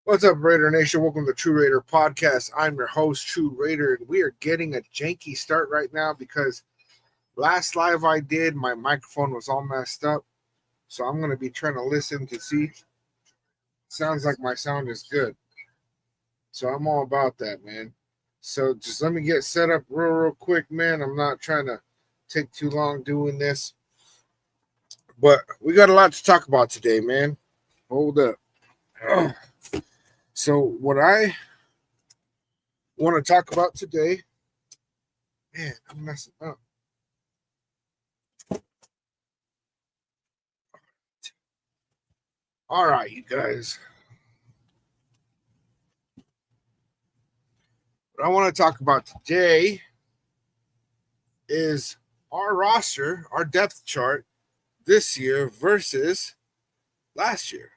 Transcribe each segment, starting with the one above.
What's up, Raider Nation? Welcome to True Raider Podcast. I'm your host, True Raider, and we are getting a janky start right now because last live I did, my microphone was all messed up. So I'm going to be trying to listen to see. Sounds like my sound is good. So I'm all about that, man. So just let me get set up real quick, man. I'm not trying to take too long doing this. But we got a lot to talk about today, man. Hold up. So what I want to talk about today, man, I'm messing up. All right, you guys. What I want to talk about today is our roster, our depth chart this year versus last year.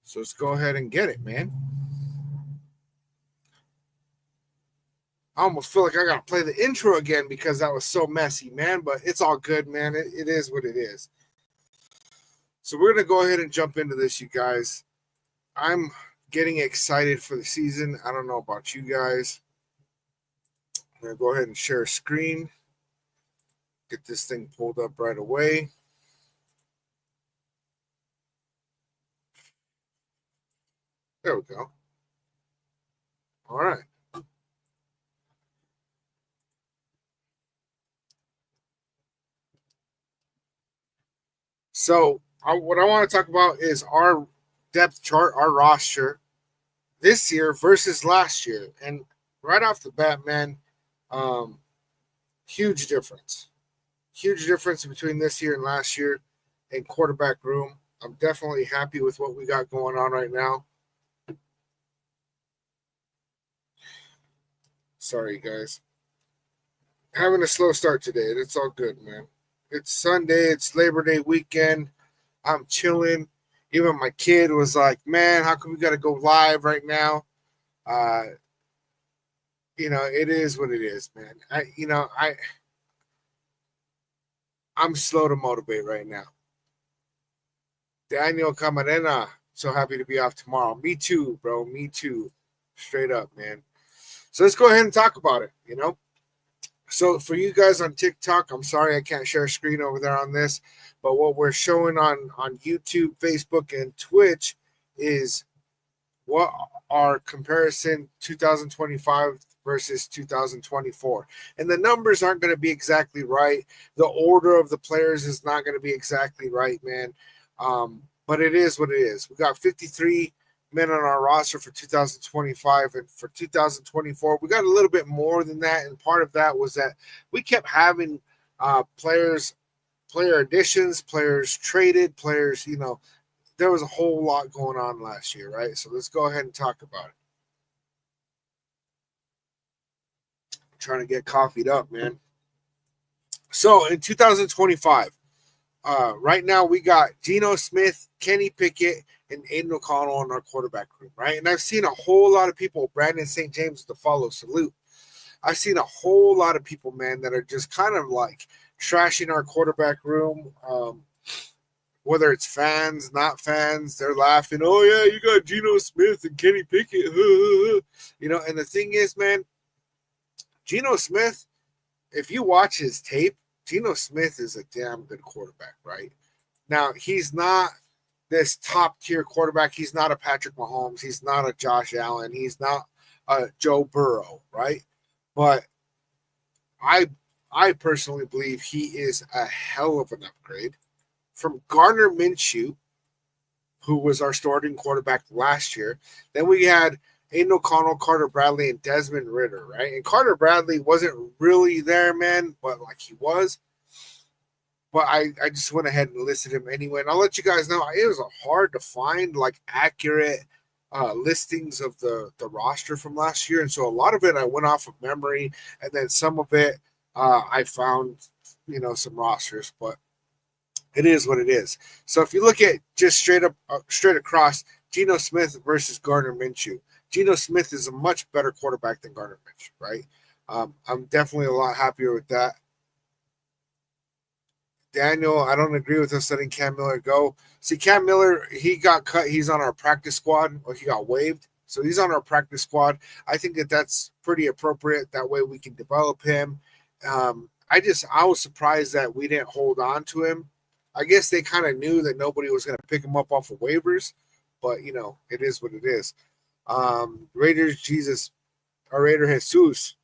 So let's go ahead and get it, man. I almost feel like I got to play the intro again because that was so messy, man. But it's all good, man. It is what it is. So we're going to go ahead and jump into this, you guys. I'm getting excited for the season. I don't know about you guys. I'm going to go ahead and share a screen. Get this thing pulled up right away. There we go. All right. So what I want to talk about is our depth chart, our roster this year versus last year. And right off the bat, man, huge difference. Huge difference between this year and last year in quarterback room. I'm definitely happy with what we got going on right now. Sorry, guys. Having a slow start today. It's all good, man. It's Sunday. It's Labor Day weekend. I'm chilling. Even my kid was like, man, how come we got to go live right now? It is what it is, man. I'm slow to motivate right now. Daniel Camarena, so happy to be off tomorrow. Me too, bro. Me too. Straight up, man. So let's go ahead and talk about it, So for you guys on TikTok, I'm sorry I can't share a screen over there on this, but what we're showing on YouTube, Facebook, and Twitch is what our comparison 2025 versus 2024. And the numbers aren't going to be exactly right. The order of the players is not going to be exactly right, man. But it is what it is. We got 53 men on our roster for 2025, and for 2024 we got a little bit more than that, and part of that was that we kept having player additions, players traded, players, there was a whole lot going on last year, right? So let's go ahead and talk about it. I'm trying to get coffeed up, man. So in 2025, right now we got Geno Smith, Kenny Pickett, and Aiden O'Connell in our quarterback room, right? And I've seen a whole lot of people, Brandon St. James, to follow, salute. I've seen a whole lot of people, man, that are just kind of like trashing our quarterback room. Whether it's fans, not fans, they're laughing. Oh, yeah, you got Geno Smith and Kenny Pickett. And the thing is, man, Geno Smith, if you watch his tape, Geno Smith is a damn good quarterback, right? Now, he's not this top-tier quarterback. He's not a Patrick Mahomes. He's not a Josh Allen. He's not a Joe Burrow, right? But I personally believe he is a hell of an upgrade from Gardner Minshew, who was our starting quarterback last year. Then we had Aiden O'Connell, Carter Bradley, and Desmond Ridder, right? And Carter Bradley wasn't really there, man, but like he was. But I just went ahead and listed him anyway. And I'll let you guys know, it was hard to find like accurate listings of the roster from last year. And so a lot of it I went off of memory, and then some of it I found, some rosters. But it is what it is. So if you look at just straight across, Geno Smith versus Gardner Minshew, Geno Smith is a much better quarterback than Gardner Minshew, right? I'm definitely a lot happier with that. Daniel, I don't agree with us letting Cam Miller go. See, Cam Miller, he got cut. He's on our practice squad, or he got waived. So he's on our practice squad. I think that that's pretty appropriate. That way we can develop him. I was surprised that we didn't hold on to him. I guess they kind of knew that nobody was going to pick him up off of waivers, but it is what it is. Raiders, Jesus, our Raider Jesus.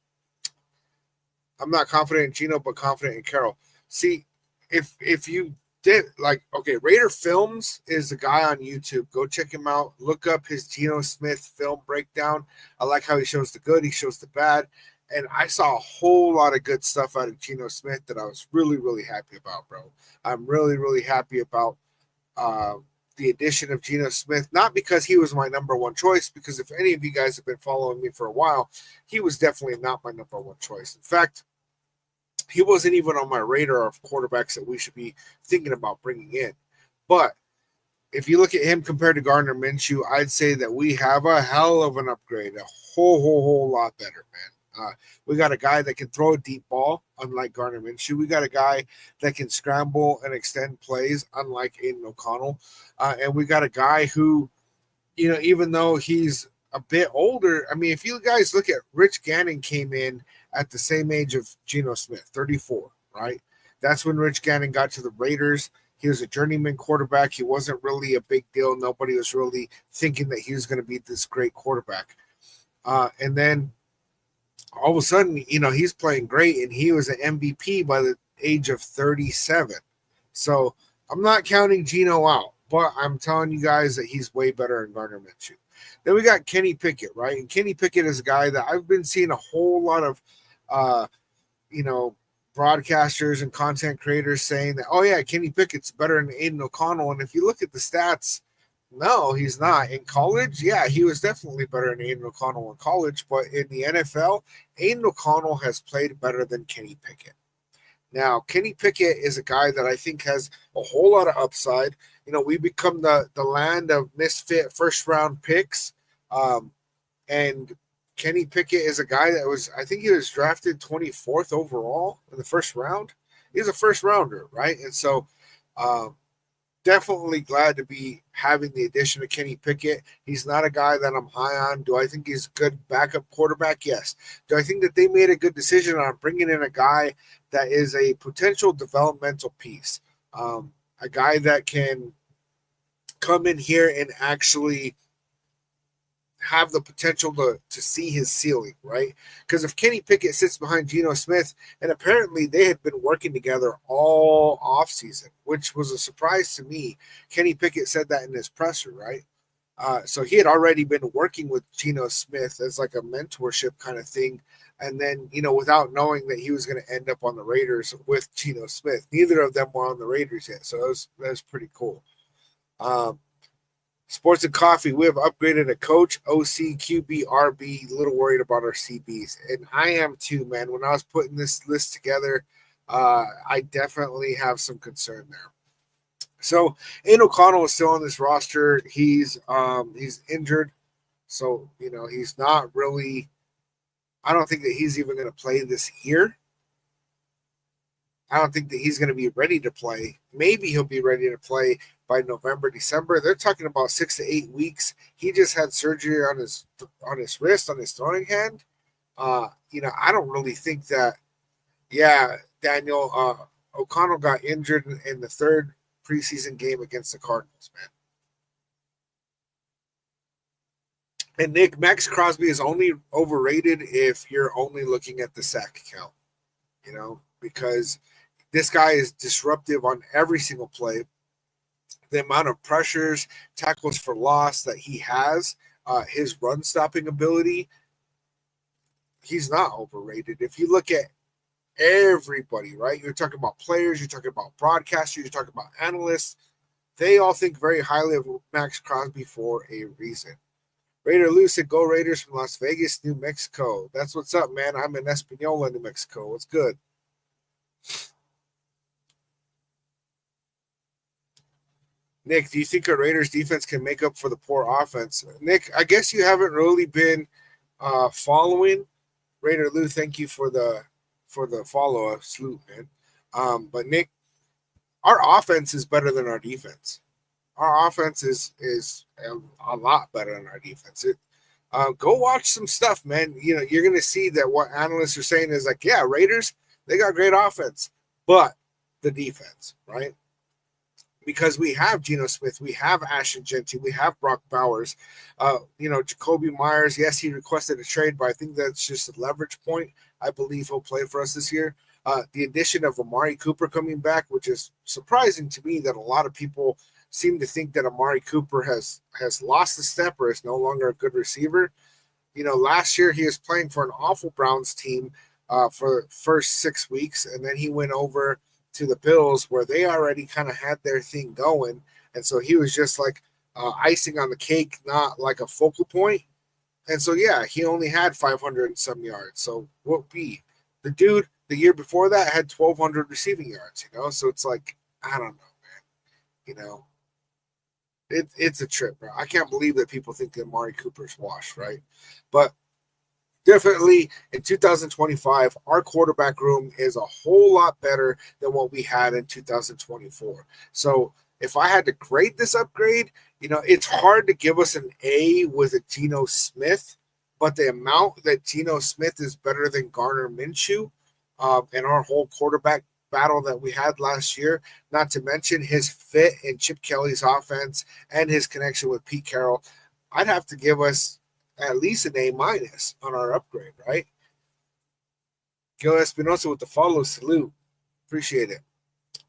I'm not confident in Gino, but confident in Carroll. See, if you did okay, Raider Films is the guy on YouTube. Go check him out. Look up his Geno Smith film breakdown. I like how he shows the good, he shows the bad. And I saw a whole lot of good stuff out of Geno Smith that I was really, really happy about, bro. I'm really, really happy about the addition of Geno Smith, not because he was my number one choice, because if any of you guys have been following me for a while, he was definitely not my number one choice. In fact, he wasn't even on my radar of quarterbacks that we should be thinking about bringing in. But if you look at him compared to Gardner Minshew, I'd say that we have a hell of an upgrade, a whole lot better, man. We got a guy that can throw a deep ball, unlike Gardner Minshew. We got a guy that can scramble and extend plays, unlike Aiden O'Connell. And we got a guy who, even though he's a bit older, I mean, if you guys look at Rich Gannon came in at the same age of Geno Smith, 34, right? That's when Rich Gannon got to the Raiders. He was a journeyman quarterback. He wasn't really a big deal. Nobody was really thinking that he was going to be this great quarterback. And then all of a sudden, he's playing great, and he was an MVP by the age of 37. So I'm not counting Geno out, but I'm telling you guys that he's way better than Gardner Minshew. Then we got Kenny Pickett, right? And Kenny Pickett is a guy that I've been seeing a whole lot of, broadcasters and content creators saying that, oh, yeah, Kenny Pickett's better than Aiden O'Connell. And if you look at the stats, no, he's not. In college, yeah, he was definitely better than Aiden O'Connell in college. But in the NFL, Aiden O'Connell has played better than Kenny Pickett. Now, Kenny Pickett is a guy that I think has a whole lot of upside. We become the land of misfit first-round picks. And Kenny Pickett is a guy that I think he was drafted 24th overall in the first round. He's a first-rounder, right? And so definitely glad to be having the addition of Kenny Pickett. He's not a guy that I'm high on. Do I think he's a good backup quarterback? Yes. Do I think that they made a good decision on bringing in a guy that is a potential developmental piece? A guy that can come in here and actually have the potential to see his ceiling, right? Because if Kenny Pickett sits behind Geno Smith, and apparently they had been working together all offseason, which was a surprise to me. Kenny Pickett said that in his presser, right? So he had already been working with Geno Smith as like a mentorship kind of thing. And then, without knowing that he was going to end up on the Raiders with Geno Smith. Neither of them were on the Raiders yet. So that was pretty cool. Sports and Coffee, we have upgraded a coach, OC, QB, RB, a little worried about our CBs. And I am too, man. When I was putting this list together, I definitely have some concern there. So Aiden O'Connell is still on this roster. He's injured. So, he's not really, I don't think that he's even going to play this year. I don't think that he's going to be ready to play. Maybe he'll be ready to play by November, December. They're talking about 6 to 8 weeks. He just had surgery on his wrist, on his throwing hand. I don't really think that. Yeah, Daniel O'Connell got injured in the third preseason game against the Cardinals, man. And Nick, Max Crosby is only overrated if you're only looking at the sack count, because this guy is disruptive on every single play. The amount of pressures, tackles for loss that he has, his run stopping ability, he's not overrated. If you look at everybody, right? You're talking about players, you're talking about broadcasters, you're talking about analysts. They all think very highly of Max Crosby for a reason. Raider Lou said, "Go Raiders from Las Vegas, New Mexico." That's what's up, man. I'm in Espanola, New Mexico. What's good? Nick, do you think our Raiders defense can make up for the poor offense? Nick, I guess you haven't really been following. Raider Lou, thank you for the follow-up. Salute, man. But Nick, our offense is better than our defense. Our offense is a lot better than our defense. Go watch some stuff, man. You're gonna see that what analysts are saying is like, yeah, Raiders, they got great offense, but the defense, right? Because we have Geno Smith, we have Ashton Jeanty, we have Brock Bowers, Jacoby Myers. Yes, he requested a trade, but I think that's just a leverage point. I believe he'll play for us this year. The addition of Amari Cooper coming back, which is surprising to me that a lot of people seem to think that Amari Cooper has lost a step or is no longer a good receiver. Last year he was playing for an awful Browns team for the first 6 weeks, and then he went over to the Bills where they already kind of had their thing going, and so he was just like icing on the cake, not like a focal point. And so yeah, he only had 500 and some yards. So what be the dude the year before that had 1,200 receiving yards? So it's like, I don't know, man. It's a trip, bro. I can't believe that people think that Amari Cooper's washed, right? But definitely in 2025, our quarterback room is a whole lot better than what we had in 2024. So if I had to grade this upgrade, it's hard to give us an A with a Geno Smith, but the amount that Geno Smith is better than Gardner Minshew and our whole quarterback battle that we had last year, not to mention his fit in Chip Kelly's offense and his connection with Pete Carroll, I'd have to give us at least an A- on our upgrade, right? Gil Espinosa with the follow, salute. Appreciate it.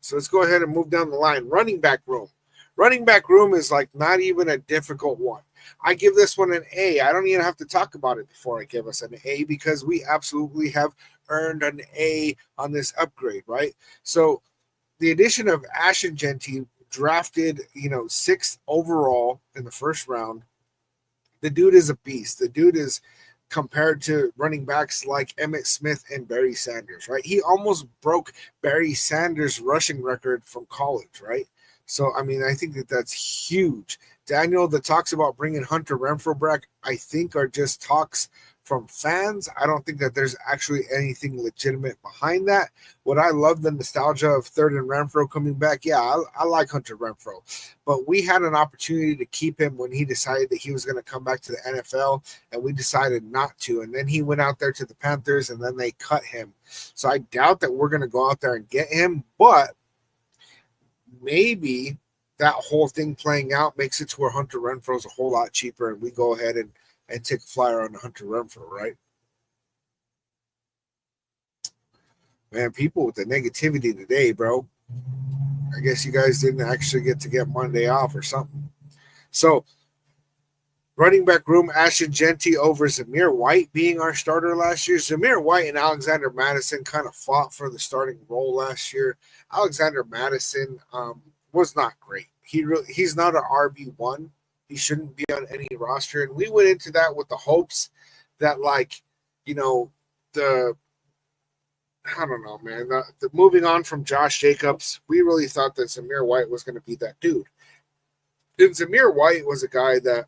So let's go ahead and move down the line. Running back room. Running back room is like not even a difficult one. I give this one an A. I don't even have to talk about it before I give us an A because we absolutely have earned an A on this upgrade, right? So the addition of Ashton Jeanty, drafted, 6th overall in the first round. The dude is a beast. The dude is compared to running backs like Emmitt Smith and Barry Sanders, right? He almost broke Barry Sanders' rushing record from college, right? So, I mean, I think that that's huge. Daniel, the talks about bringing Hunter Renfrow back, I think are just talks from fans. I don't think that there's actually anything legitimate behind that. Would I love the nostalgia of Third and Renfrow coming back? Yeah, I like Hunter Renfrow. But we had an opportunity to keep him when he decided that he was going to come back to the NFL, and we decided not to. And then he went out there to the Panthers, and then they cut him. So I doubt that we're going to go out there and get him, but maybe that whole thing playing out makes it to where Hunter Renfrow is a whole lot cheaper, and we go ahead and take a flyer on Hunter Renfrow, right? Man, people with the negativity today, bro. I guess you guys didn't actually get to get Monday off or something. So, running back room, Ashton Jeanty over Zamir White being our starter last year. Zamir White and Alexander Mattison kind of fought for the starting role last year. Alexander Mattison was not great. He's not an RB1. He shouldn't be on any roster. And we went into that with the hopes that, like, the I don't know, man. The moving on from Josh Jacobs, we really thought that Zamir White was going to be that dude. And Zamir White was a guy that,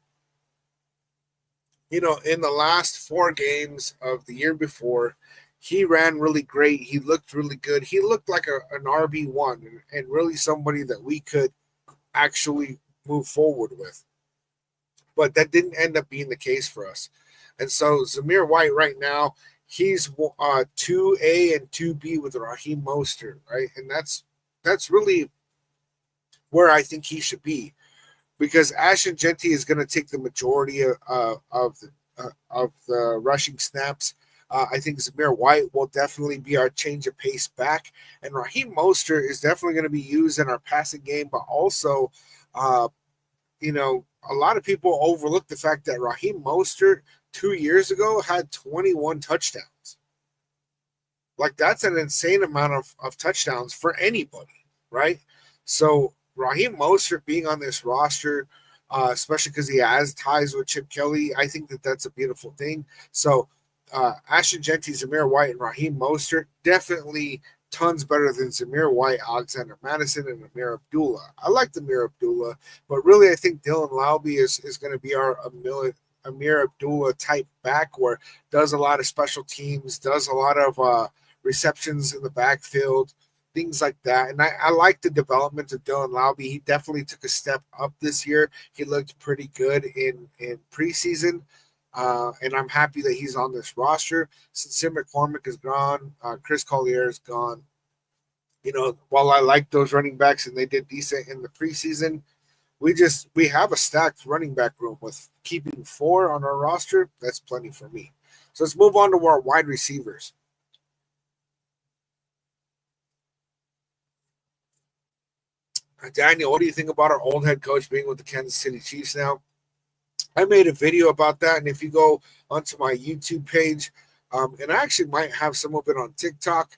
in the last 4 games of the year before, he ran really great. He looked really good. He looked like an RB1 and really somebody that we could actually move forward with. But that didn't end up being the case for us. And so Zamir White right now, he's 2A and 2B with Raheem Mostert, right? And that's really where I think he should be, because Ashton Jeanty is going to take the majority of the rushing snaps. I think Zamir White will definitely be our change of pace back, and Raheem Mostert is definitely going to be used in our passing game, but also, a lot of people overlook the fact that Raheem Mostert 2 years ago had 21 touchdowns. Like, that's an insane amount of touchdowns for anybody, right? So Raheem Mostert being on this roster, especially because he has ties with Chip Kelly, I think that that's a beautiful thing. So Ashton Jeanty, Zamir White, and Raheem Mostert, definitely tons better than Zamir White, Alexander Mattison, and Amir Abdullah. I like Amir Abdullah, but really I think Dylan Laube is going to be our Amir Abdullah type back, where does a lot of special teams, does a lot of receptions in the backfield, things like that. And I like the development of Dylan Laube. He definitely took a step up this year. He looked pretty good in preseason. And I'm happy that he's on this roster. Sincere McCormick is gone. Chris Collier is gone. While I like those running backs and they did decent in the preseason, we have a stacked running back room with keeping 4 on our roster. That's plenty for me. So let's move on to our wide receivers. Daniel, what do you think about our old head coach being with the Kansas City Chiefs now? I made a video about that, and if you go onto my YouTube page, and I actually might have some of it on TikTok,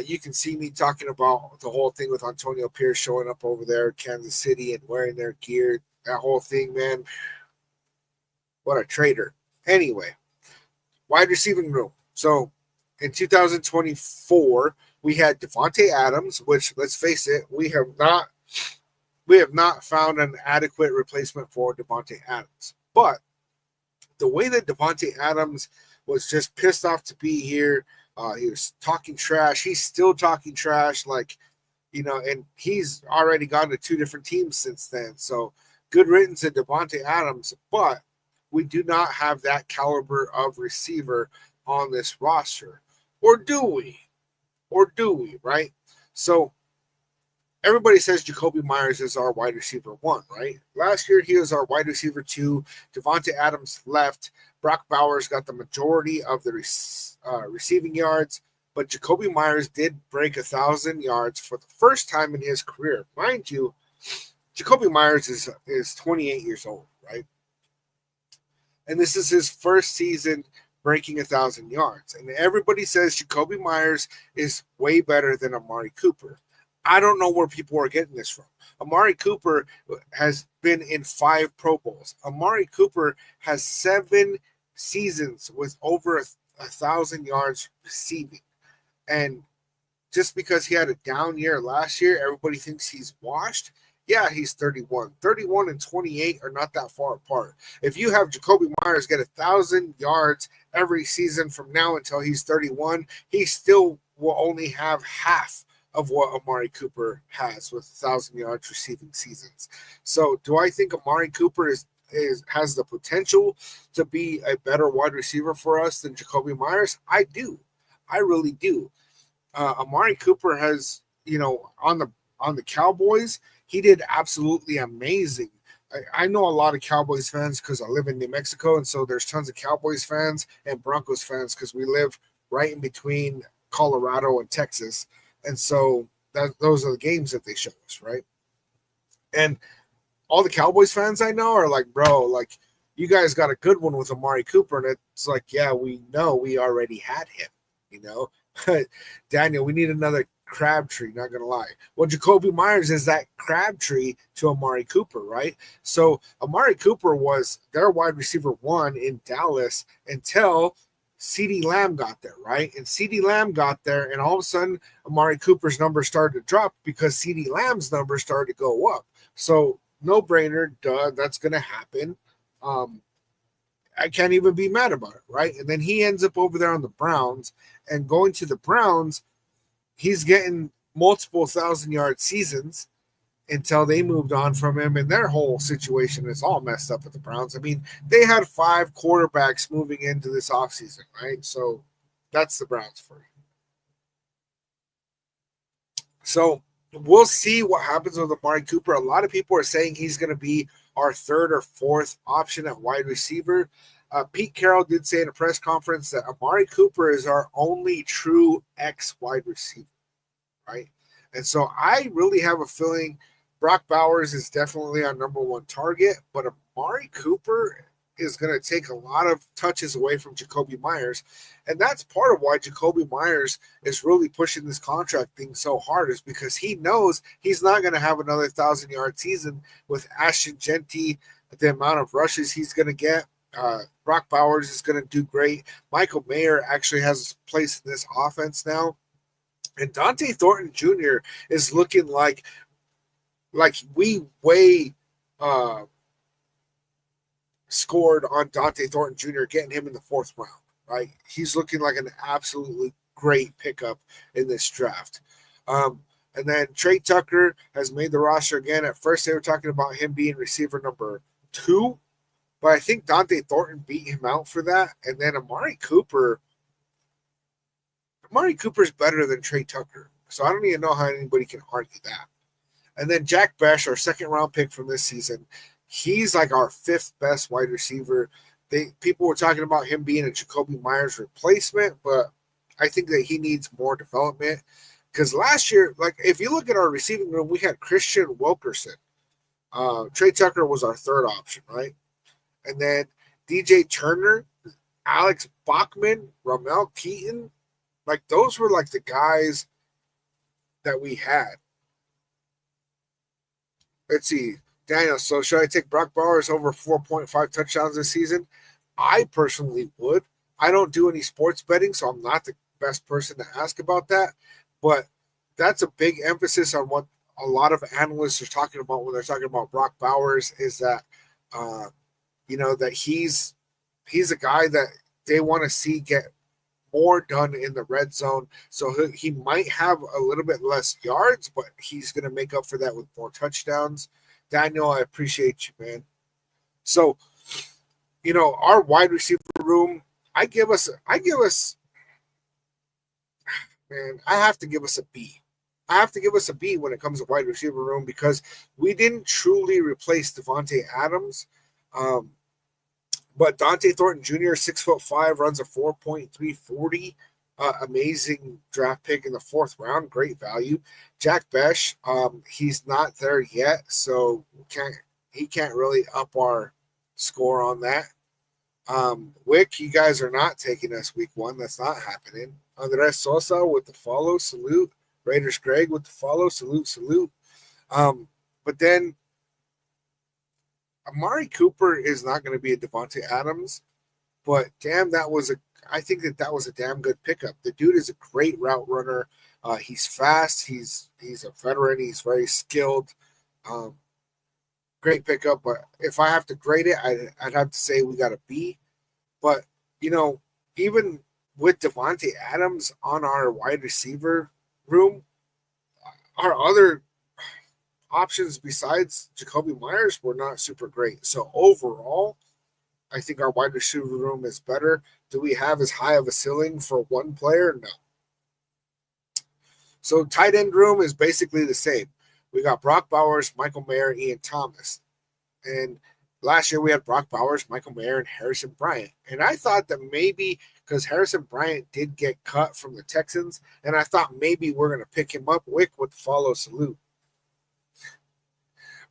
you can see me talking about the whole thing with Antonio Pierce showing up over there in Kansas City and wearing their gear. That whole thing, man. What a traitor. Anyway, wide receiving room. So in 2024, we had Devontae Adams, which, let's face it, we have not found an adequate replacement for Devontae Adams. But the way that Devontae Adams was just pissed off to be here, he was talking trash. He's still talking trash, and he's already gone to 2 different teams since then. So good riddance to Devontae Adams, but we do not have that caliber of receiver on this roster. Or do we? Right? So everybody says Jakobi Meyers is our wide receiver 1, right? Last year, he was our wide receiver 2. Devontae Adams left. Brock Bowers got the majority of the receiving yards, but Jakobi Meyers did break 1,000 yards for the first time in his career. Mind you, Jakobi Meyers is 28 years old, right? And this is his first season breaking 1,000 yards. And everybody says Jakobi Meyers is way better than Amari Cooper. I don't know where people are getting this from. Amari Cooper has been in 5 Pro Bowls. Amari Cooper has 7 seasons with over 1,000 yards receiving. And just because he had a down year last year, everybody thinks he's washed. Yeah, he's 31. 31 and 28 are not that far apart. If you have Jakobi Meyers get 1,000 yards every season from now until he's 31, he still will only have half of what Amari Cooper has with 1,000 yards receiving seasons. So do I think Amari Cooper has the potential to be a better wide receiver for us than Jakobi Meyers? I do. I really do. Amari Cooper has, on the Cowboys, he did absolutely amazing. I know a lot of Cowboys fans because I live in New Mexico, and so there's tons of Cowboys fans and Broncos fans because we live right in between Colorado and Texas. And so those are the games that they show us, right? And all the Cowboys fans I know are like, bro, like, you guys got a good one with Amari Cooper. And it's like, yeah, we know we already had him, Daniel, we need another Crabtree, not going to lie. Well, Jakobi Meyers is that Crabtree to Amari Cooper, right? So Amari Cooper was their wide receiver 1 in Dallas until CeeDee Lamb got there, right? And CeeDee Lamb got there, and all of a sudden, Amari Cooper's numbers started to drop because CeeDee Lamb's numbers started to go up. So, no brainer, duh, that's going to happen. I can't even be mad about it, right? And then he ends up over there on the Browns, and going to the Browns, he's getting multiple 1,000-yard seasons until they moved on from him, and their whole situation is all messed up at the Browns. I mean, they had 5 quarterbacks moving into this offseason, right? So that's the Browns for you. So we'll see what happens with Amari Cooper. A lot of people are saying he's going to be our 3rd or 4th option at wide receiver. Pete Carroll did say in a press conference that Amari Cooper is our only true X wide receiver, right? And so I really have a feeling Brock Bowers is definitely our number 1 target, but Amari Cooper is going to take a lot of touches away from Jakobi Meyers. And that's part of why Jakobi Meyers is really pushing this contract thing so hard, is because he knows he's not going to have another 1,000-yard season with Ashton Jeanty, the amount of rushes he's going to get. Brock Bowers is going to do great. Michael Mayer actually has a place in this offense now. And Dante Thornton Jr. is looking like we scored on Dante Thornton Jr., getting him in the 4th round, right? He's looking like an absolutely great pickup in this draft. And then Trey Tucker has made the roster again. At first, they were talking about him being receiver number 2, but I think Dante Thornton beat him out for that. And then Amari Cooper's better than Trey Tucker. So I don't even know how anybody can argue that. And then Jack Bech, our second-round pick from this season, he's like our 5th best wide receiver. People were talking about him being a Jacoby Myers replacement, but I think that he needs more development. Because last year, like if you look at our receiving room, we had Christian Wilkerson. Trey Tucker was our 3rd option, right? And then DJ Turner, Alex Bachman, Ramel Keaton, like those were like the guys that we had. Let's see, Daniel. So should I take Brock Bowers over 4.5 touchdowns this season? I personally would. I don't do any sports betting, so I'm not the best person to ask about that. But that's a big emphasis on what a lot of analysts are talking about when they're talking about Brock Bowers is that, that he's a guy that they want to see get more done in the red zone. So he might have a little bit less yards, but he's going to make up for that with more touchdowns. Daniel, I appreciate you, man. So, our wide receiver room, I have to give us a B. I have to give us a B when it comes to wide receiver room because we didn't truly replace Devontae Adams. But Dante Thornton Jr., 6'5", runs a 4.340. Amazing draft pick in the 4th round. Great value. Jack Bech, he's not there yet, so he can't really up our score on that. Wick, you guys are not taking us week 1. That's not happening. Andres Sosa with the follow. Salute. Raiders Greg with the follow. Salute. But then Amari Cooper is not going to be a Devontae Adams, but damn, I think that was a damn good pickup. The dude is a great route runner. He's fast. He's a veteran. He's very skilled. Great pickup. But if I have to grade it, I'd have to say we got a B. But, even with Devontae Adams on our wide receiver room, our other options besides Jacoby Myers were not super great. So overall, I think our wide receiver room is better. Do we have as high of a ceiling for one player? No. So tight end room is basically the same. We got Brock Bowers, Michael Mayer, Ian Thomas. And last year we had Brock Bowers, Michael Mayer, and Harrison Bryant. And I thought that maybe because Harrison Bryant did get cut from the Texans, and I thought maybe we're going to pick him up. Wick with the follow. Salute.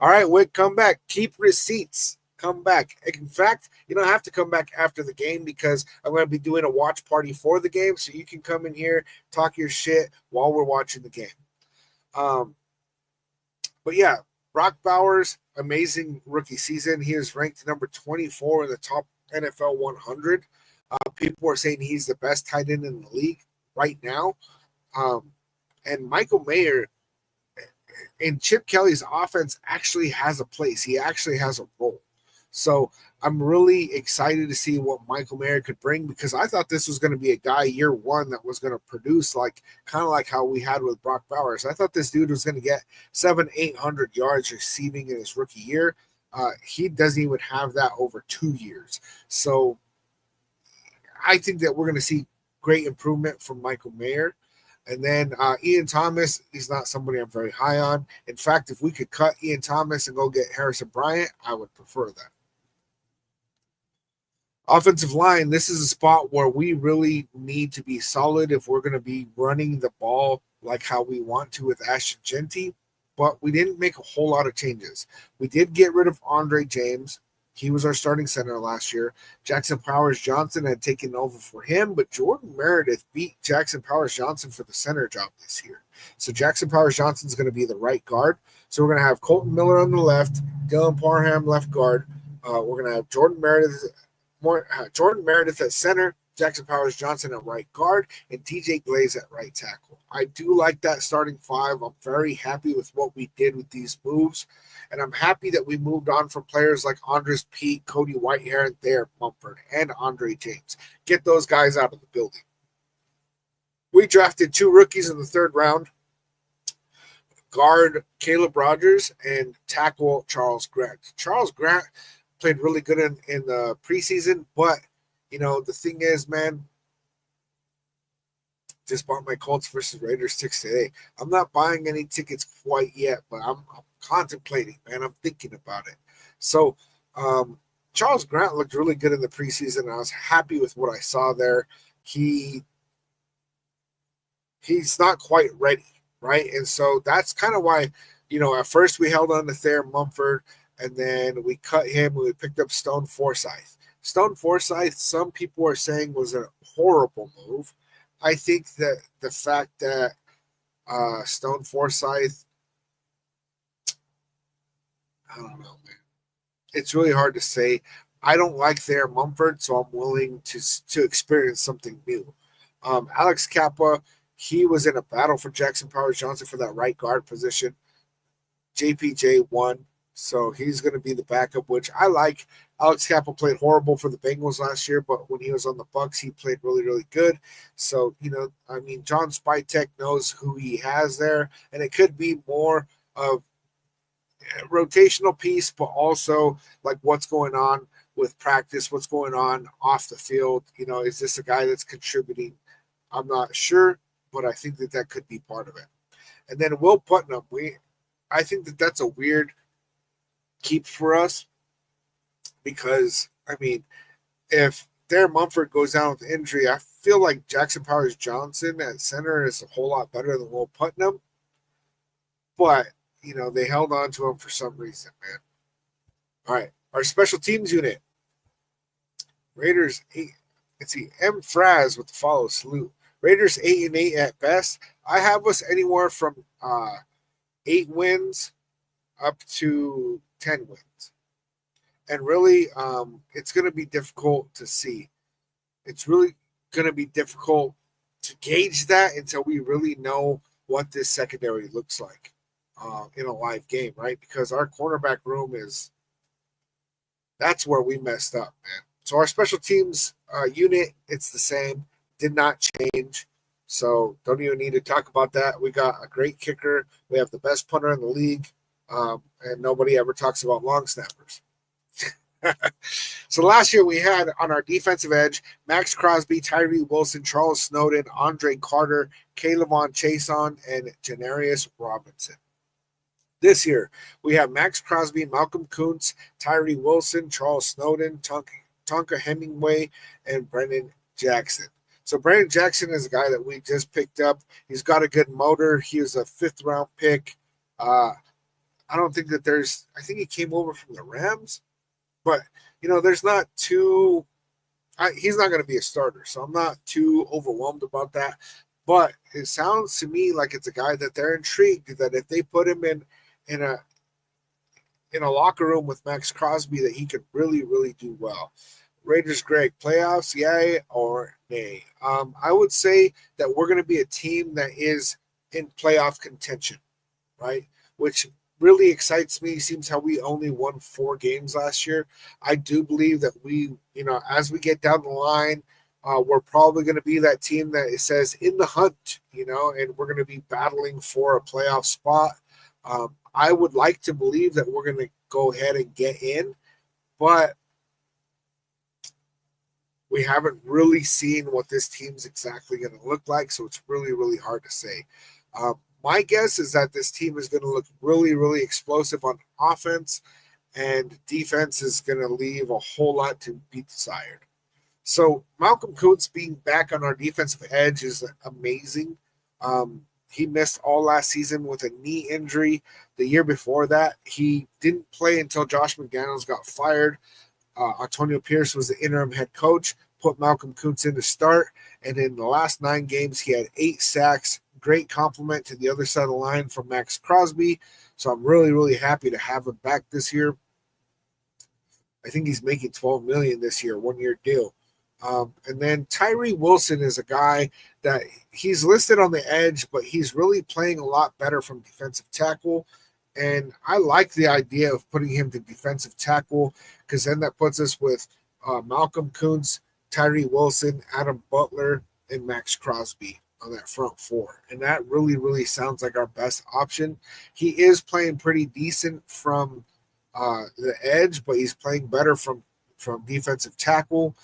All right, Wick, come back. Keep receipts. Come back. In fact, you don't have to come back after the game because I'm going to be doing a watch party for the game, so you can come in here, talk your shit while we're watching the game. But yeah, Brock Bowers, amazing rookie season. He is ranked number 24 in the top NFL 100. People are saying he's the best tight end in the league right now. And Michael Mayer and Chip Kelly's offense actually has a place. He actually has a role. So I'm really excited to see what Michael Mayer could bring because I thought this was going to be a guy year 1 that was going to produce kind of like how we had with Brock Bowers. I thought this dude was going to get 700-800 yards receiving in his rookie year. He doesn't even have that over 2 years. So I think that we're going to see great improvement from Michael Mayer. And then Ian Thomas, he's not somebody I'm very high on. In fact, if we could cut Ian Thomas and go get Harrison Bryant, I would prefer that. Offensive line, this is a spot where we really need to be solid if we're going to be running the ball like how we want to with Ashton Jeanty, but we didn't make a whole lot of changes. We did get rid of Andre James. He was our starting center last year. Jackson Powers-Johnson had taken over for him, but Jordan Meredith beat Jackson Powers-Johnson for the center job this year. So Jackson Powers-Johnson is going to be the right guard. So we're going to have Colton Miller on the left, Dylan Parham left guard. We're going to have Jordan Meredith at center, Jackson Powers-Johnson at right guard, and TJ Glaze at right tackle. I do like that starting 5. I'm very happy with what we did with these moves. And I'm happy that we moved on from players like Andres Pete, Cody Whitehair, and Thayer Mumford, and Andre James. Get those guys out of the building. We drafted 2 rookies in the 3rd round. guard Caleb Rogers and tackle Charles Grant. Charles Grant played really good in the preseason, but the thing is, man, just bought my Colts versus Raiders tickets today. I'm not buying any tickets quite yet, but I'm contemplating, man. I'm thinking about it. So, Charles Grant looked really good in the preseason. I was happy with what I saw there. He's not quite ready, right? And so that's kind of why, at first we held on to Thayer Mumford, and then we cut him and we picked up Stone Forsyth. Stone Forsyth, some people are saying, was a horrible move. I think that the fact that Stone Forsyth, I don't know, man. It's really hard to say. I don't like Thayer Mumford, so I'm willing to experience something new. Alex Kappa, he was in a battle for Jackson Powers Johnson for that right guard position. JPJ won, so he's going to be the backup, which I like. Alex Kappa played horrible for the Bengals last year, but when he was on the Bucs, he played really, really good. So, John Spytek knows who he has there, and it could be more of a rotational piece, but also like what's going on with practice, what's going on off the field. Is this a guy that's contributing? I'm not sure, but I think that could be part of it. And then Will Putnam, I think that's a weird keep for us because, if Thayer Mumford goes down with injury, I feel like Jackson Powers Johnson at center is a whole lot better than Will Putnam. But, they held on to him for some reason, man. All right. Our special teams unit. Raiders 8. Let's see. M. Fraz with the follow salute. Raiders 8-8 at best. I have us anywhere from 8 wins up to 10 wins. And really, it's going to be difficult to see. It's really going to be difficult to gauge that until we really know what this secondary looks like in a live game, right? Because our cornerback room that's where we messed up, man. So our special teams unit, it's the same, did not change. So don't even need to talk about that. We got a great kicker. We have the best punter in the league, and nobody ever talks about long snappers. So last year we had on our defensive edge Max Crosby, Tyree Wilson, Charles Snowden, Andre Carter, K'Lavon Chaisson, and Janarius Robinson. This year we have Max Crosby, Malcolm Kuntz, Tyree Wilson, Charles Snowden, Tonka Hemingway, and Brendan Jackson. So Brendan Jackson is a guy that we just picked up. He's got a good motor. He was a 5th round pick. I don't think that I think he came over from the Rams. But, there's not too – he's not going to be a starter, so I'm not too overwhelmed about that. But it sounds to me like it's a guy that they're intrigued that if they put him in a locker room with Max Crosby that he could really, really do well. Raiders, Greg, playoffs, yay or nay? I would say that we're going to be a team that is in playoff contention, right? Which – really excites me. Seems how we only won 4 games last year. I do believe that we, as we get down the line, we're probably going to be that team that it says in the hunt, and we're going to be battling for a playoff spot. I would like to believe that we're going to go ahead and get in, but we haven't really seen what this team's exactly going to look like, so it's really, really hard to say. My guess is that this team is going to look really, really explosive on offense, and defense is going to leave a whole lot to be desired. So Malcolm Kuntz being back on our defensive edge is amazing. He missed all last season with a knee injury. The year before that, he didn't play until Josh McDaniels got fired. Antonio Pierce was the interim head coach, put Malcolm Kuntz in to start, and in the last 9 games, he had 8 sacks. Great compliment to the other side of the line from Max Crosby. So I'm really, really happy to have him back this year. I think he's making $12 million this year, 1-year deal. And then Tyree Wilson is a guy that he's listed on the edge, but he's really playing a lot better from defensive tackle. And I like the idea of putting him to defensive tackle because then that puts us with Malcolm Kuntz, Tyree Wilson, Adam Butler, and Max Crosby. on that front four. And that really, really sounds like our best option. He is playing pretty decent from the edge, but he's playing better from defensive tackle.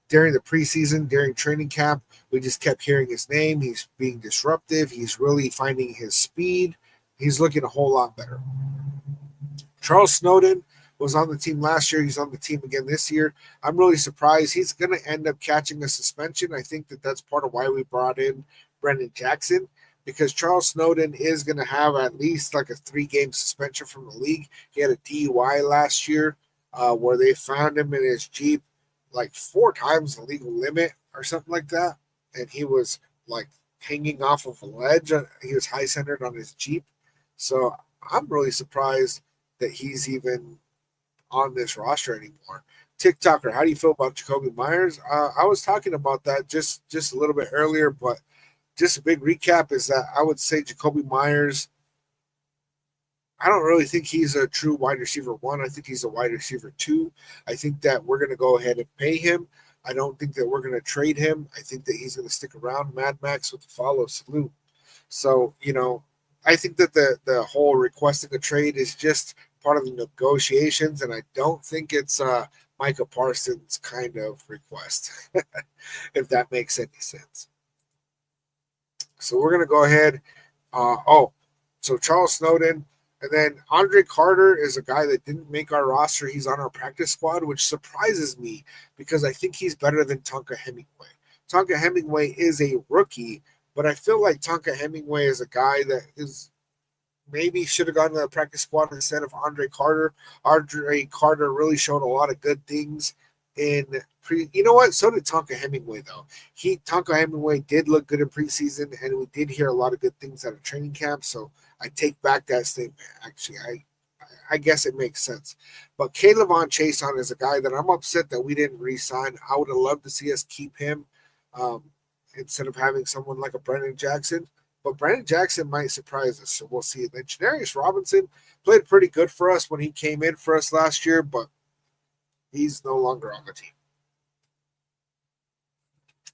During the preseason, during training camp, we just kept hearing his name. He's being disruptive. He's really finding his speed. He's looking a whole lot better. Charles Snowden was on the team last year. He's on the team again this year. I'm really surprised. He's going to end up catching a suspension. I think that that's part of why we brought in Brendan Jackson, because Charles Snowden is going to have at least like a 3-game suspension from the league. He had a DUI last year where they found him in his Jeep like 4 times the legal limit or something like that. And he was like hanging off of a ledge. He was high centered on his Jeep. So I'm really surprised that he's even on this roster anymore. TikToker, how do you feel about Jakobi Meyers? I was talking about that just a little bit earlier, but just a big recap is that I would say Jakobi Meyers, I don't really think he's a true wide receiver 1. I think he's a wide receiver 2. I think that we're going to go ahead and pay him. I don't think that we're going to trade him. I think that he's going to stick around. Mad Max with the follow salute. So, I think that the whole requesting a trade is just part of the negotiations, and I don't think it's Micah Parsons kind of request, if that makes any sense. So we're going to go ahead. So Charles Snowden, and then Andre Carter is a guy that didn't make our roster. He's on our practice squad, which surprises me because I think he's better than Tonka Hemingway. Tonka Hemingway is a rookie, but I feel like Tonka Hemingway is a guy that is maybe should have gone to the practice squad instead of Andre Carter. Andre Carter really showed a lot of good things in you know what? So did Tonka Hemingway though. Tonka Hemingway did look good in preseason, and we did hear a lot of good things out of training camp. So I take back that statement. Actually, I guess it makes sense. But K'Lavon Chaisson is a guy that I'm upset that we didn't re-sign. I would have loved to see us keep him instead of having someone like a Brendan Jackson. But Brendan Jackson might surprise us, so we'll see. Then Janarius Robinson played pretty good for us when he came in for us last year, but he's no longer on the team.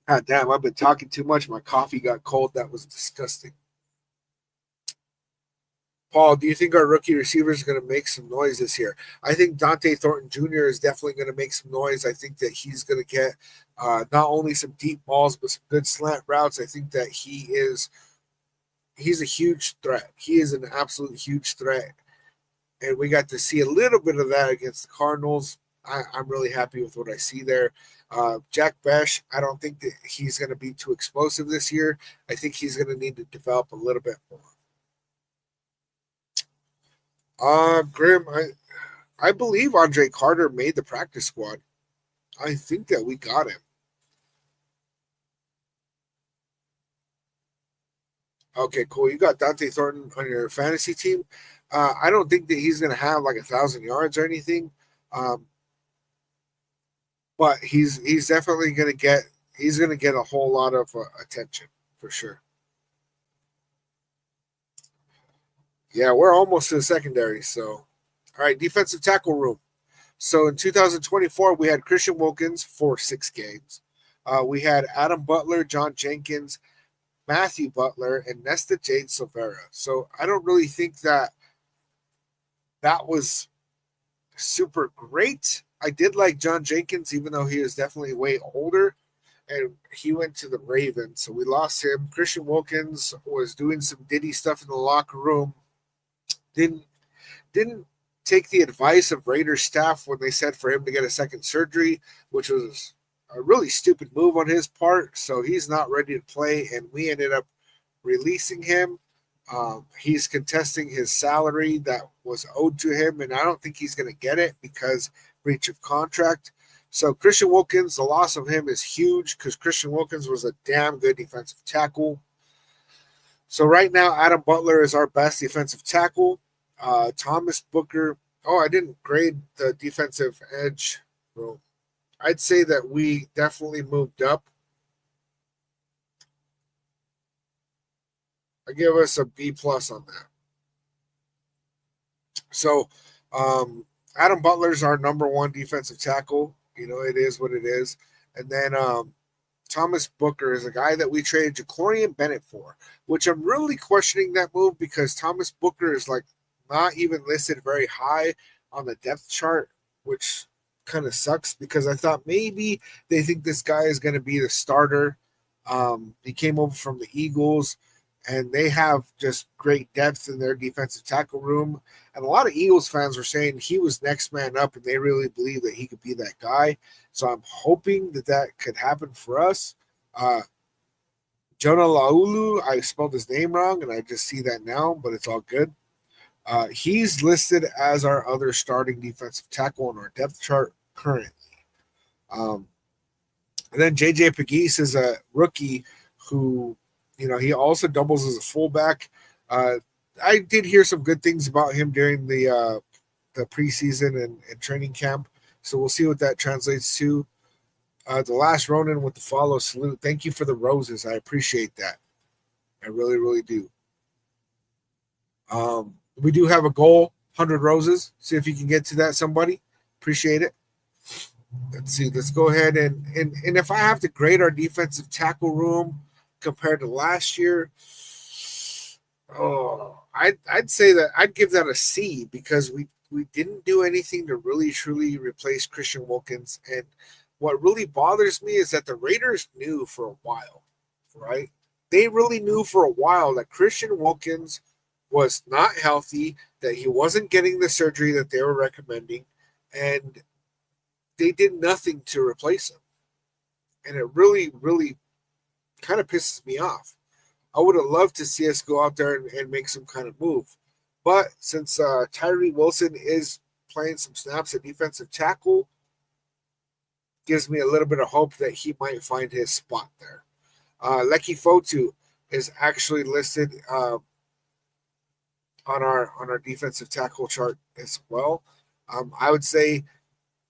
God damn, I've been talking too much. My coffee got cold. That was disgusting. Paul, do you think our rookie receiver is going to make some noise this year? I think Dante Thornton Jr. is definitely going to make some noise. I think that he's going to get not only some deep balls, but some good slant routes. I think that he's a huge threat. He is an absolute huge threat. And we got to see a little bit of that against the Cardinals. I'm really happy with what I see there. Jack Bech, I don't think that he's going to be too explosive this year. I think he's going to need to develop a little bit more. Grim, I believe Andre Carter made the practice squad. I think that we got him. Okay, cool. You got Dante Thornton on your fantasy team. I don't think that he's going to have like 1,000 yards or anything, but he's definitely going to get a whole lot of attention for sure. Yeah, we're almost to the secondary. So, all right, defensive tackle room. So in 2024, we had Christian Wilkins for 6 games. We had Adam Butler, John Jenkins, Matthew Butler, and Nesta Jade Silvera. So I don't really think that was super great. I did like John Jenkins, even though he is definitely way older, and he went to the Ravens, so we lost him. Christian Wilkins was doing some Diddy stuff in the locker room. Didn't take the advice of Raiders staff when they said for him to get a second surgery, which was a really stupid move on his part. So he's not ready to play, and we ended up releasing him. He's contesting his salary that was owed to him, and I don't think he's going to get it because breach of contract. So Christian Wilkins, the loss of him is huge because Christian Wilkins was a damn good defensive tackle. So right now, Adam Butler is our best defensive tackle. Thomas Booker. Oh, I didn't grade the defensive edge room. I'd say that we definitely moved up. I give us a B plus on that. So, Adam Butler's our number 1 defensive tackle. It is what it is. And then Thomas Booker is a guy that we traded Jacorian Bennett for, which I'm really questioning that move because Thomas Booker is like not even listed very high on the depth chart, which kind of sucks because I thought maybe they think this guy is going to be the starter. He came over from the Eagles, and they have just great depth in their defensive tackle room. And a lot of Eagles fans were saying he was next man up, and they really believe that he could be that guy. So I'm hoping that that could happen for us. Jonah Laulu, I spelled his name wrong, and I just see that now, but it's all good. He's listed as our other starting defensive tackle on our depth chart currently. And then JJ Pegues is a rookie who, he also doubles as a fullback. I did hear some good things about him during the preseason and training camp, so we'll see what that translates to. The last Ronin with the follow salute. Thank you for the roses. I appreciate that. I really, really do. We do have a goal, 100 roses. See if you can get to that, somebody. Appreciate it. Let's see. Let's go ahead and if I have to grade our defensive tackle room compared to last year, I'd say that I'd give that a C because we didn't do anything to really truly replace Christian Wilkins. And what really bothers me is that the Raiders knew for a while, right? They really knew for a while that Christian Wilkins was not healthy, that he wasn't getting the surgery that they were recommending, and they did nothing to replace him. And it really, really kind of pisses me off. I would have loved to see us go out there and make some kind of move. But since Tyree Wilson is playing some snaps at defensive tackle, gives me a little bit of hope that he might find his spot there. Leki Fotu is actually listed on our defensive tackle chart as well. I would say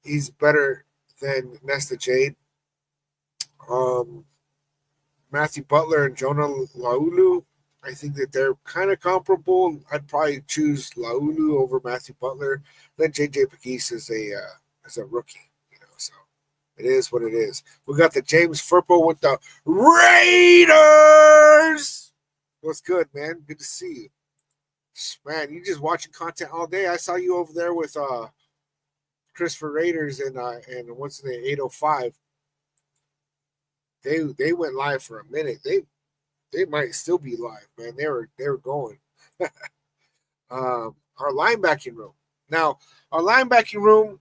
he's better than Nesta Jade. Matthew Butler and Jonah Laulu, I think that they're kind of comparable. I'd probably choose Laulu over Matthew Butler. Then JJ Pegues is a rookie, so it is what it is. We got the James Furpo with the Raiders. What's good, man? Good to see you. Man, you just watching content all day. I saw you over there with Christopher Raiders and what's the name, 805. They went live for a minute. They might still be live, man. They were going. Our linebacking room. Now, our linebacking room,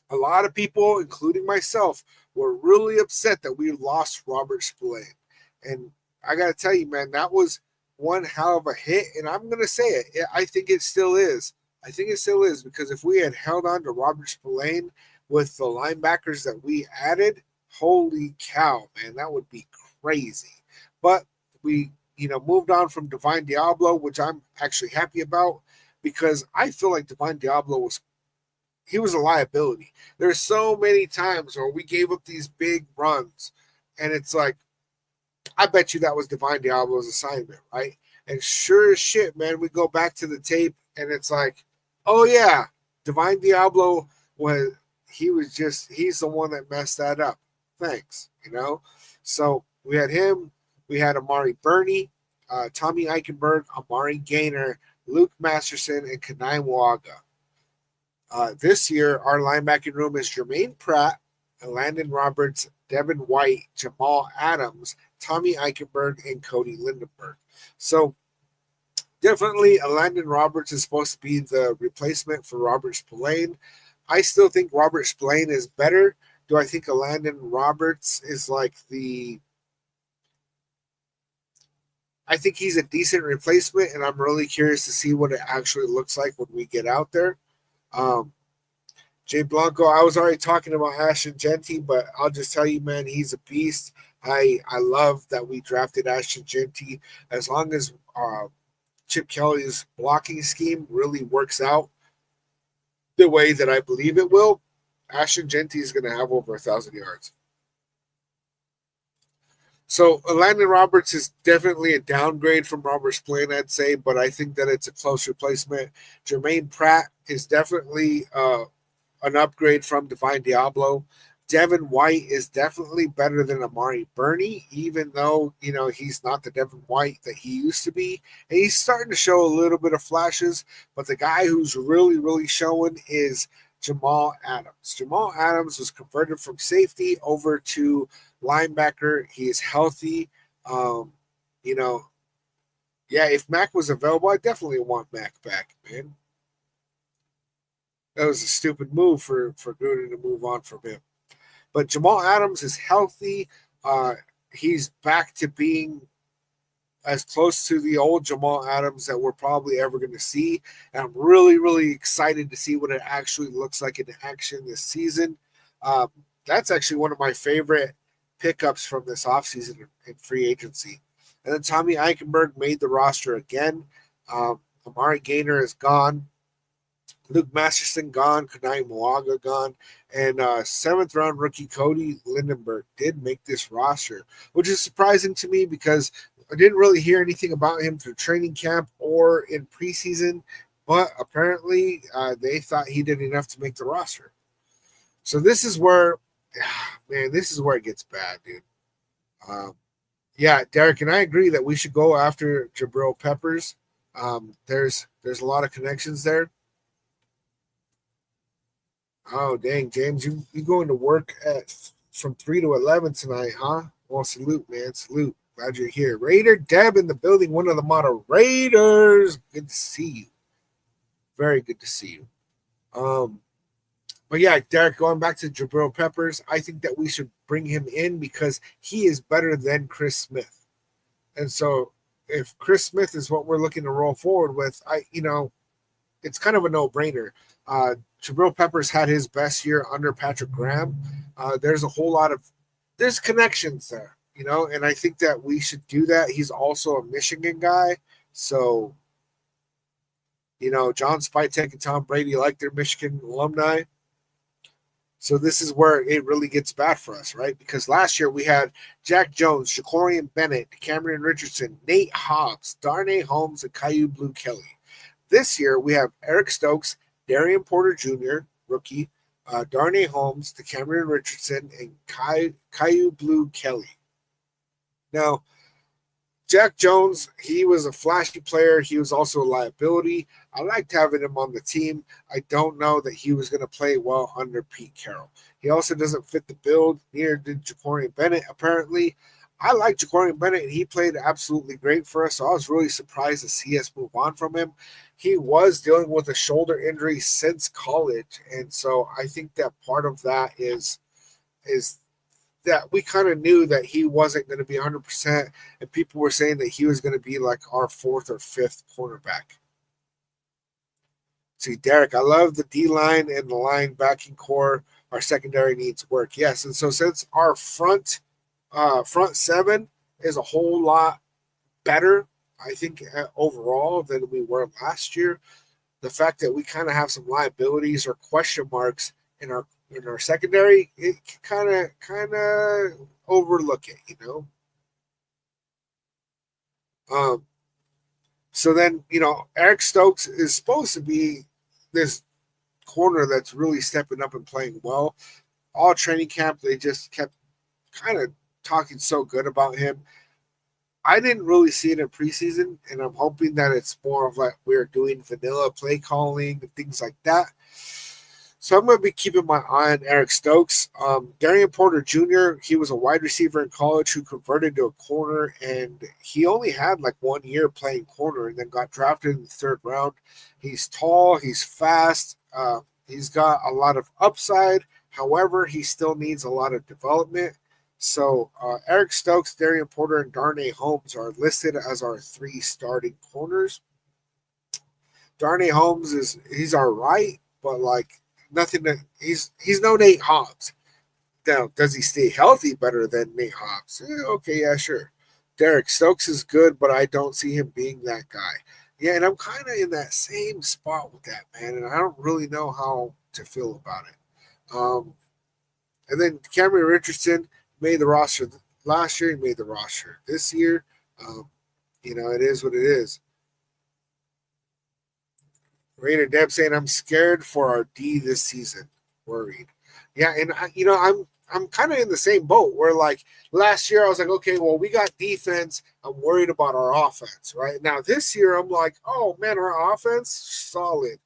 a lot of people, including myself, were really upset that we lost Robert Spillane. And I got to tell you, man, that was one hell of a hit. And I'm going to say it. I think it still is. I think it still is because if we had held on to Robert Spillane with the linebackers that we added, holy cow, man, that would be crazy. But we, moved on from Divine Diablo, which I'm actually happy about because I feel like Divine Diablo was a liability. There's so many times where we gave up these big runs, and it's like, I bet you that was Divine Diablo's assignment, right? And sure as shit, man, we go back to the tape, and it's like, oh yeah, Divine Diablo he's the one that messed that up. Thanks, So we had him, we had Amari Burney, Tommy Eichenberg, Amari Gaynor, Luke Masterson, and Kanai Waga. This year, our linebacking room is Jermaine Pratt, Landon Roberts, Devin White, Jamal Adams, Tommy Eichenberg, and Cody Lindenberg. So definitely, Landon Roberts is supposed to be the replacement for Robert Spillane. I still think Robert Spillane is better. Do I think Landon Roberts is like I think he's a decent replacement, and I'm really curious to see what it actually looks like when we get out there. Jay Blanco, I was already talking about Ashton Jeanty, but I'll just tell you, man, he's a beast. I love that we drafted Ashton Jeanty. As long as Chip Kelly's blocking scheme really works out the way that I believe it will, Ashton Jeanty is going to have over 1,000 yards. So Landon Roberts is definitely a downgrade from Robert Spillane, I'd say, but I think that it's a close replacement. Jermaine Pratt is definitely an upgrade from Divine Diablo. Devin White is definitely better than Amari Burney, even though, he's not the Devin White that he used to be. And he's starting to show a little bit of flashes, but the guy who's really, really showing is Jamal Adams. Jamal Adams was converted from safety over to linebacker. He is healthy. Um, you know, yeah, if Mac was available, I definitely want Mac back, man. That was a stupid move for Gruden to move on from him. But Jamal Adams is healthy. Uh, he's back to being as close to the old Jamal Adams that we're probably ever going to see. And I'm really, really excited to see what it actually looks like in action this season. That's actually one of my favorite pickups from this offseason in free agency. And then Tommy Eichenberg made the roster again. Amari Gaynor is gone. Luke Masterson gone, Kunai Moaga gone, and seventh round rookie Cody Lindenberg did make this roster, which is surprising to me because I didn't really hear anything about him through training camp or in preseason, but apparently they thought he did enough to make the roster. So this is where, man, this is where it gets bad, dude. Yeah, Derek, and I agree that we should go after Jabril Peppers. There's a lot of connections there. Oh dang, James, you going to work from 3 to 11 tonight, huh? Well, salute, man, salute. Glad you're here. Raider Deb in the building, one of the moderators. Good to see you. Very good to see you. But yeah, Derek, going back to Jabril Peppers, I think that we should bring him in because he is better than Chris Smith. And so if Chris Smith is what we're looking to roll forward with, it's kind of a no-brainer. Jabril Peppers had his best year under Patrick Graham. There's a whole lot of connections there, and I think that we should do that. He's also a Michigan guy, so John Spytek and Tom Brady like their Michigan alumni. So this is where it really gets bad for us, right? Because last year we had Jack Jones, Jacorian Bennett, Cameron Richardson, Nate Hobbs, Darnay Holmes, and Caillou Blue Kelly. This year we have Eric Stokes, Darian Porter Jr., rookie, Darnay Holmes, Cameron Richardson, and Caillou Blue Kelly. Now, Jack Jones, he was a flashy player. He was also a liability. I liked having him on the team. I don't know that he was going to play well under Pete Carroll. He also doesn't fit the build. Neither did Jacorian Bennett, apparently. I like Jacorian Bennett, and he played absolutely great for us. So I was really surprised to see us move on from him. He was dealing with a shoulder injury since college, and so I think that part of that is that we kind of knew that he wasn't going to be 100%, and people were saying that he was going to be like our fourth or fifth cornerback. See, Derek, I love the D line and the line backing core. Our secondary needs work. Yes, and so since our front seven is a whole lot better, I think overall than we were last year, the fact that we kind of have some liabilities or question marks in our secondary, it kind of overlook it. So then, Eric Stokes is supposed to be this corner that's really stepping up and playing well. All training camp, they just kept kind of talking so good about him. I didn't really see it in preseason, and I'm hoping that it's more of like we're doing vanilla play calling and things like that. So I'm going to be keeping my eye on Eric Stokes. Darian Porter Jr., he was a wide receiver in college who converted to a corner, and he only had like 1 year playing corner and then got drafted in the third round. He's tall, he's fast, he's got a lot of upside. However, he still needs a lot of development. So Eric Stokes, Darian Porter, and Darnay Holmes are listed as our 3 starting corners. Darnay Holmes he's all right, but like nothing that he's no Nate Hobbs. Now, does he stay healthy better than Nate Hobbs? Okay, yeah, sure. Derek Stokes is good, but I don't see him being that guy. Yeah, and I'm kind of in that same spot with that, man, and I don't really know how to feel about it. And then Cameron Richardson made the roster last year. He made the roster this year. It is what it is. Raider Deb saying, I'm scared for our D this season. Worried. Yeah, and I'm kind of in the same boat where like last year I was like, okay, well we got defense. I'm worried about our offense, right? Now this year I'm like, oh man, our offense solid,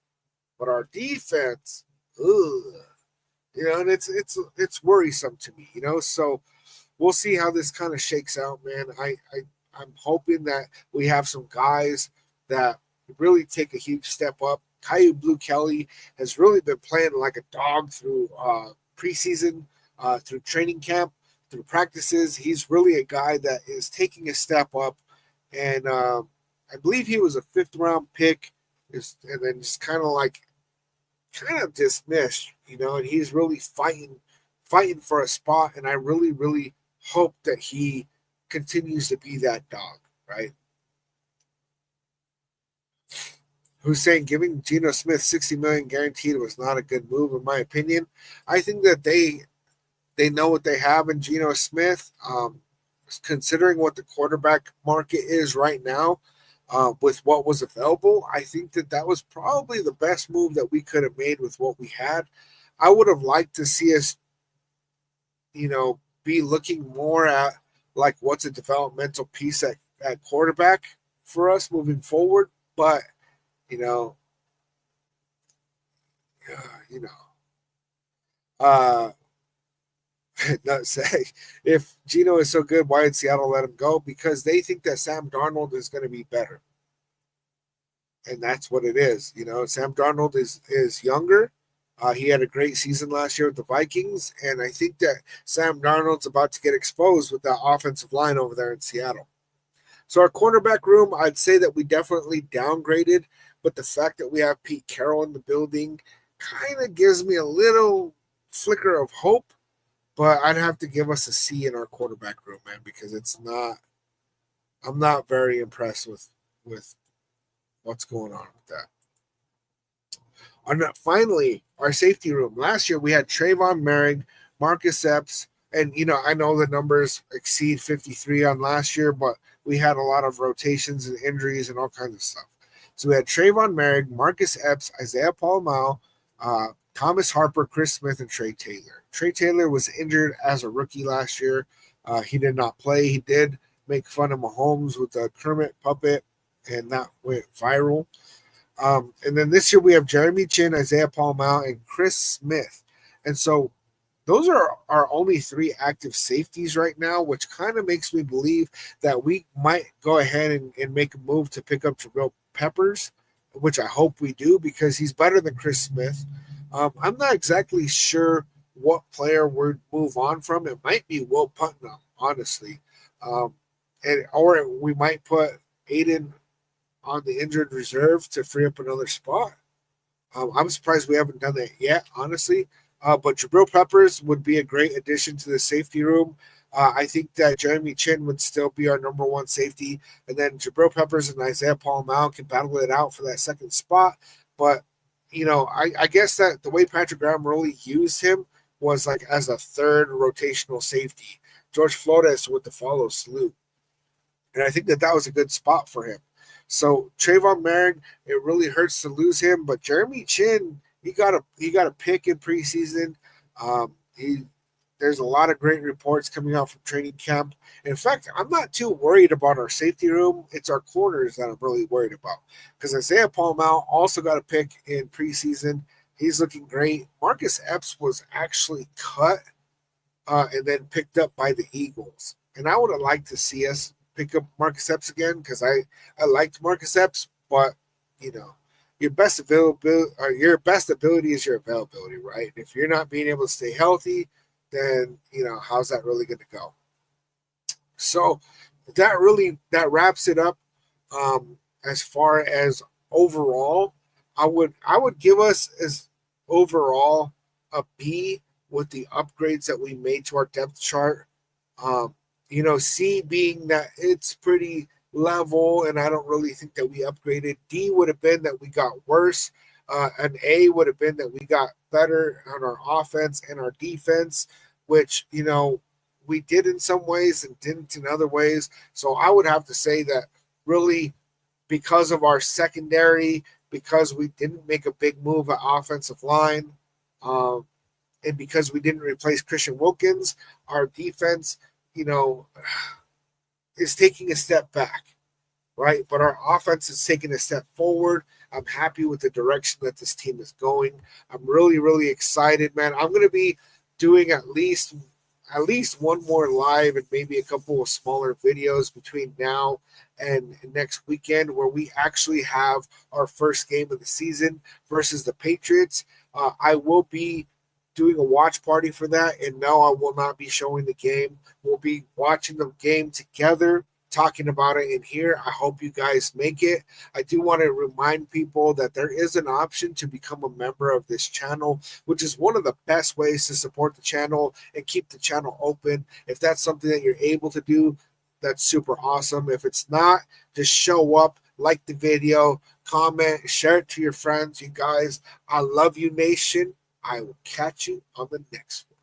but our defense, ugh, and it's worrisome to me, So we'll see how this kind of shakes out, man. I'm hoping that we have some guys that really take a huge step up. Caillou Blue Kelly has really been playing like a dog through preseason, through training camp, through practices. He's really a guy that is taking a step up, and I believe he was a fifth round pick, and then just kind of dismissed, and he's really fighting for a spot, and I really, really hope that he continues to be that dog, right? Who's saying giving Geno Smith 60 million guaranteed was not a good move, in my opinion. I think that they know what they have in Geno Smith. Considering what the quarterback market is right now, with what was available, I think that was probably the best move that we could have made with what we had. I would have liked to see us, be looking more at like what's a developmental piece at quarterback for us moving forward. But you know, you know, uh, not say if Gino is so good, why did Seattle let him go? Because they think that Sam Darnold is going to be better, and that's what it is. Sam Darnold is younger. He had a great season last year with the Vikings, and I think that Sam Darnold's about to get exposed with that offensive line over there in Seattle. So our cornerback room, I'd say that we definitely downgraded, but the fact that we have Pete Carroll in the building kind of gives me a little flicker of hope. But I'd have to give us a C in our quarterback room, man, because it's not. I'm not very impressed with what's going on with that. Finally, our safety room. Last year we had Trayvon Merrick, Marcus Epps, and I know the numbers exceed 53 on last year, but we had a lot of rotations and injuries and all kinds of stuff. So we had Trayvon Merrick, Marcus Epps, Isaiah Paul Thomas Harper, Chris Smith, and Trey Taylor. Trey Taylor was injured as a rookie last year. He did not play. He did make fun of Mahomes with the Kermit puppet, and that went viral. And then this year we have Jeremy Chin, Isaiah Paul and Chris Smith. And so those are our only three active safeties right now, which kind of makes me believe that we might go ahead and make a move to pick up Jabril Peppers, which I hope we do because he's better than Chris Smith. I'm not exactly sure what player we'd move on from. It might be Will Putnam, honestly. Or we might put Aiden on the injured reserve to free up another spot. I'm surprised we haven't done that yet, honestly. But Jabril Peppers would be a great addition to the safety room. I think that Jeremy Chin would still be our number one safety. And then Jabril Peppers and Isaiah Paul can battle it out for that second spot. But, I guess that the way Patrick Graham really used him was like as a third rotational safety. George Flores with the follow salute. And I think that was a good spot for him. So Trayvon Merrick, it really hurts to lose him, but Jeremy Chin, he got a pick in preseason. There's a lot of great reports coming out from training camp. In fact, I'm not too worried about our safety room. It's our corners that I'm really worried about because Isaiah Paul also got a pick in preseason. He's looking great. Marcus Epps was actually cut and then picked up by the Eagles, and I would have liked to see us pick up Marcus Epps again because I liked Marcus Epps, but your best availability or your best ability is your availability, right? If you're not being able to stay healthy, then how's that really going to go? So that wraps it up. As far as overall, I would give us as overall a B with the upgrades that we made to our depth chart. C being that it's pretty level, and I don't really think that we upgraded. D would have been that we got worse. An A would have been that we got better on our offense and our defense, which, we did in some ways and didn't in other ways. So I would have to say that really because of our secondary, because we didn't make a big move at offensive line, And because we didn't replace Christian Wilkins, our defense, is taking a step back, right? But our offense is taking a step forward. I'm happy with the direction that this team is going. I'm really, really excited, man. I'm going to be doing at least one more live and maybe a couple of smaller videos between now and next weekend where we actually have our first game of the season versus the Patriots. I will be doing a watch party for that, and no, I will not be showing the game. We'll be watching the game together, talking about it in here. I hope you guys make it. I do want to remind people that there is an option to become a member of this channel, which is one of the best ways to support the channel and keep the channel open. If that's something that you're able to do, that's super awesome. If it's not, just show up, like the video, comment, share it to your friends. You guys, I love you, nation. I will catch you on the next one.